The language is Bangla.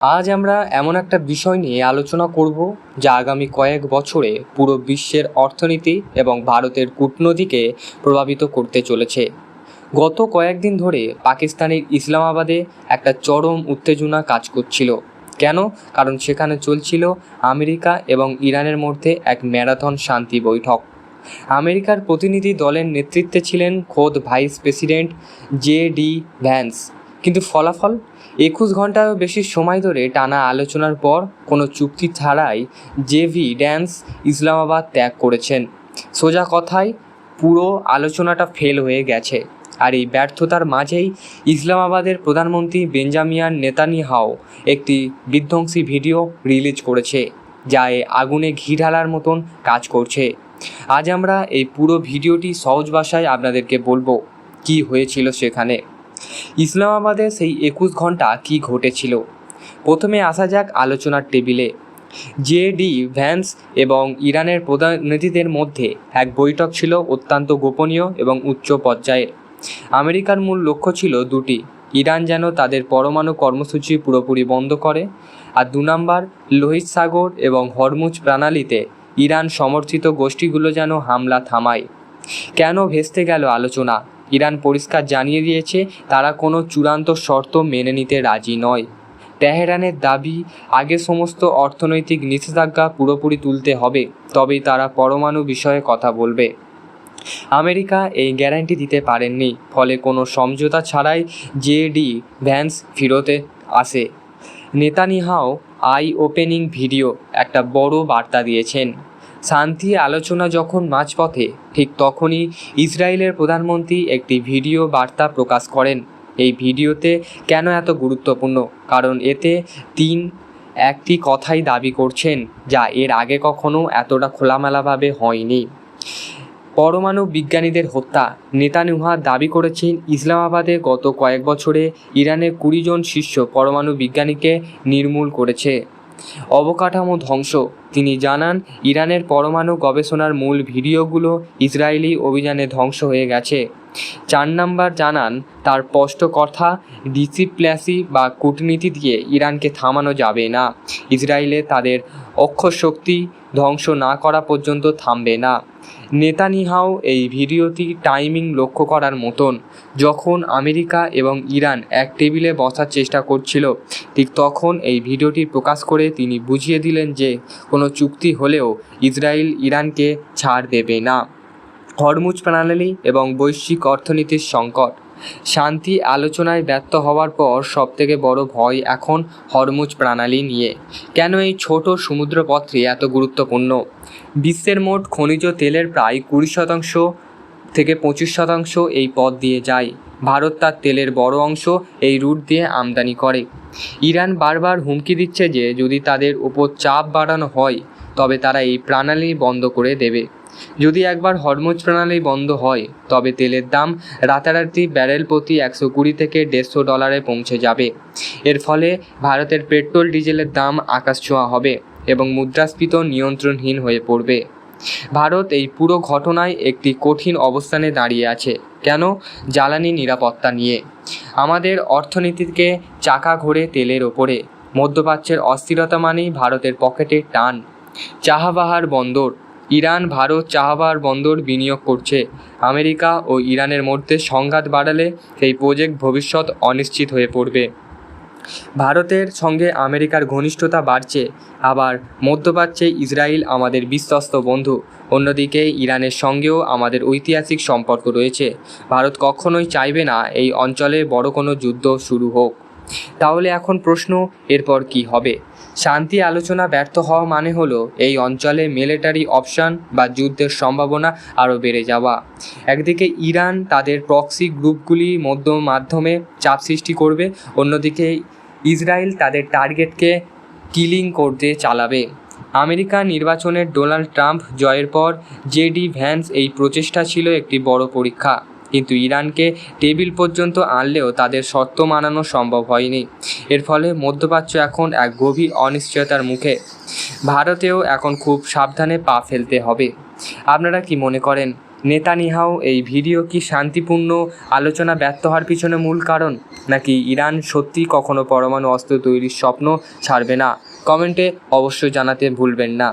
আজ আমরা এমন একটা বিষয় নিয়ে আলোচনা করব যা আগামী কয়েক বছরে পুরো বিশ্বের অর্থনীতি এবং ভারতের কূটনীতিকে প্রভাবিত করতে চলেছে। গত কয়েকদিন ধরে পাকিস্তানের ইসলামাবাদে একটা চরম উত্তেজনা কাজ করছিল। কেন? কারণ সেখানে চলছিল আমেরিকা এবং ইরানের মধ্যে এক ম্যারাথন শান্তি বৈঠক। আমেরিকার প্রতিনিধি দলের নেতৃত্বে ছিলেন খোদ ভাইস প্রেসিডেন্ট জে.ডি. ভ্যান্স। কিন্তু ফলাফল ২১ ঘন্টারও বেশি সময় ধরে টানা আলোচনার পর কোনো চুক্তি ছাড়াই জে.ভি. ভ্যান্স ইসলামাবাদ ত্যাগ করেছেন। সোজা কথায় পুরো আলোচনাটা ফেল হয়ে গেছে। আর এই ব্যর্থতার মাঝেই ইসলামাবাদের প্রধানমন্ত্রী বেঞ্জামিন নেতানিয়াহু একটি বিধ্বংসী ভিডিও রিলিজ করেছে, যা আগুনে ঘি ঢালার মতন কাজ করছে। আজ আমরা এই পুরো ভিডিওটি সহজ ভাষায় আপনাদেরকে বলবো কি হয়েছিল সেখানে, ইসলামাবাদে সেই ২১ ঘন্টা কি ঘটেছিল। প্রথমে আসা যাক আলোচনার টেবিলে। জে.ডি. ভ্যান্স এবং ইরানের প্রতিনিধিদের মধ্যে এক বৈঠক ছিল অত্যন্ত গোপনীয় এবং উচ্চ পর্যায়ের। আমেরিকার মূল লক্ষ্য ছিল দুটি: ইরান যেন তাদের পরমাণু কর্মসূচি পুরোপুরি বন্ধ করে, আর ২ নম্বর, লোহিত সাগর এবং হরমুজ প্রণালীতে ইরান সমর্থিত গোষ্ঠীগুলো যেন হামলা থামায়। কেন ভেস্তে গেল আলোচনা? ইরান পরিষ্কার জানিয়ে দিয়েছে তারা কোনো চূড়ান্ত শর্ত মেনে নিতে রাজি নয়। তেহরানের দাবি, আগে সমস্ত অর্থনৈতিক নিষেধাজ্ঞা পুরোপুরি তুলতে হবে, তবেই তারা পরমাণু বিষয়ে কথা বলবে। আমেরিকা এই গ্যারান্টি দিতে পারেননি, ফলে কোনো সমঝোতা ছাড়াই জে.ডি. ভ্যান্স ফিরতে আসে। নেতানিয়াহু আই ওপেনিং ভিডিও একটা বড় বার্তা দিয়েছেন। শান্তি আলোচনা যখন মাঝপথে, ঠিক তখনই ইসরায়েলের প্রধানমন্ত্রী একটি ভিডিও বার্তা প্রকাশ করেন। এই ভিডিওতে কেন এত গুরুত্বপূর্ণ? কারণ এতে একটি কথাই দাবি করছেন, যা এর আগে কখনো এতটা খোলামেলাভাবে হয়নি: পরমাণু বিজ্ঞানীদের হত্যা। নেতানিয়াহু দাবি করেছেন ইসলামাবাদে গত কয়েক বছরে ইরানের ২০ জন শীর্ষ পরমাণু বিজ্ঞানীকে নির্মূল করেছে। অবকাঠামো ধ্বংস। তিনি জানান ইরানের পরমাণু গবেষণার মূল ভিডিওগুলো ইসরায়েলি অভিযানে ধ্বংস হয়ে গেছে। ৪ নম্বর জানান তার স্পষ্ট কথা, ডিপ্লোম্যাসি বা কূটনীতি দিয়ে ইরানকে থামানো যাবে না। ইসরায়েলে তাদের অক্ষশক্তি ধ্বংস না করা পর্যন্ত থামবে না। নেতানিয়াহু এই ভিডিওটি টাইমিং লক্ষ্য করার মতন। যখন আমেরিকা এবং ইরান এক টেবিলে বসার চেষ্টা করছিল, ঠিক তখন এই ভিডিওটি প্রকাশ করে তিনি বুঝিয়ে দিলেন যে কোনো চুক্তি হলেও ইসরায়েল ইরানকে ছাড় দেবে না। হরমুজ প্রণালী এবং বৈশ্বিক অর্থনীতির সংকট। শান্তি আলোচনায় ব্যর্থ হওয়ার পর সবথেকে বড় ভয় এখন হরমুজ প্রণালী নিয়ে। কেন এই ছোট সমুদ্রপথটি এত গুরুত্বপূর্ণ? বিশ্বের মোট খনিজ তেলের প্রায় ২০% থেকে ২৫% এই পথ দিয়ে যায়। ভারত তার তেলের বড় অংশ এই রুট দিয়ে আমদানি করে। ইরান বারবার হুমকি দিচ্ছে যে যদি তাদের উপর চাপ বাড়ানো হয়, তবে তারা এই প্রণালী বন্ধ করে দেবে। যদি একবার হরমুজ প্রণালী বন্ধ হয়, তবে তেলের দাম রাতারাতি ব্যারেল প্রতি $১২০ থেকে $১৫০ পৌঁছে যাবে। এর ফলে ভারতের পেট্রোল ডিজেলের দাম আকাশছোঁয়া হবে এবং মুদ্রাস্ফীতি নিয়ন্ত্রণহীন হয়ে পড়বে। ভারত এই পুরো ঘটনায় একটি কঠিন অবস্থানে দাঁড়িয়ে আছে। কেন? জ্বালানি নিরাপত্তা নিয়ে। আমাদের অর্থনীতিকে চাকা ঘোরে তেলের ওপরে। মধ্যপ্রাচ্যের অস্থিরতা মানেই ভারতের পকেটে টান। চাবাহার বন্দর। ইরান ভারত চাবাহার বন্দর বিনিয়োগ করছে। আমেরিকা ও ইরানের মধ্যে সংঘাত বাড়ালে সেই প্রজেক্ট ভবিষ্যৎ অনিশ্চিত হয়ে পড়বে। ভারতের সঙ্গে আমেরিকার ঘনিষ্ঠতা বাড়ছে, আবার মধ্যপ্রাচ্যে ইসরায়েল আমাদের বিশ্বস্ত বন্ধু। অন্যদিকে ইরানের সঙ্গেও আমাদের ঐতিহাসিক সম্পর্ক রয়েছে। ভারত কখনোই চাইবে না এই অঞ্চলে বড় কোনো যুদ্ধ শুরু হোক। তাহলে এখন প্রশ্ন, এরপর কি হবে? শান্তি আলোচনা ব্যর্থ হওয়া মানে হলো এই অঞ্চলে মিলিটারি অপশন বা যুদ্ধের সম্ভাবনা আরও বেড়ে যাওয়া। একদিকে ইরান তাদের প্রক্সি গ্রুপগুলির মাধ্যমে চাপ সৃষ্টি করবে, অন্যদিকে ইসরায়েল তাদের টার্গেটকে কিলিং করতে চালাবে। আমেরিকা নির্বাচনের ডোনাল্ড ট্রাম্প জয়ের পর জে.ডি. ভ্যান্স এই প্রচেষ্টা ছিল একটি বড় পরীক্ষা, কিন্তু ইরানকে টেবিল পর্যন্ত আনলেও তাদের শর্ত মানানো সম্ভব হয়নি। এর ফলে মধ্যপ্রাচ্য এখন এক গভীর অনিশ্চয়তার মুখে। ভারতেও এখন খুব সাবধানে পা ফেলতে হবে। আপনারা কি মনে করেন, নেতানিয়াহু এই ভিডিও কি শান্তিপূর্ণ আলোচনা ব্যর্থ হওয়ার পিছনে মূল কারণ, নাকি ইরান সত্যি কখনো পরমাণু অস্ত্র তৈরির স্বপ্ন ছাড়বে না? কমেন্টে অবশ্যই জানাতে ভুলবেন না।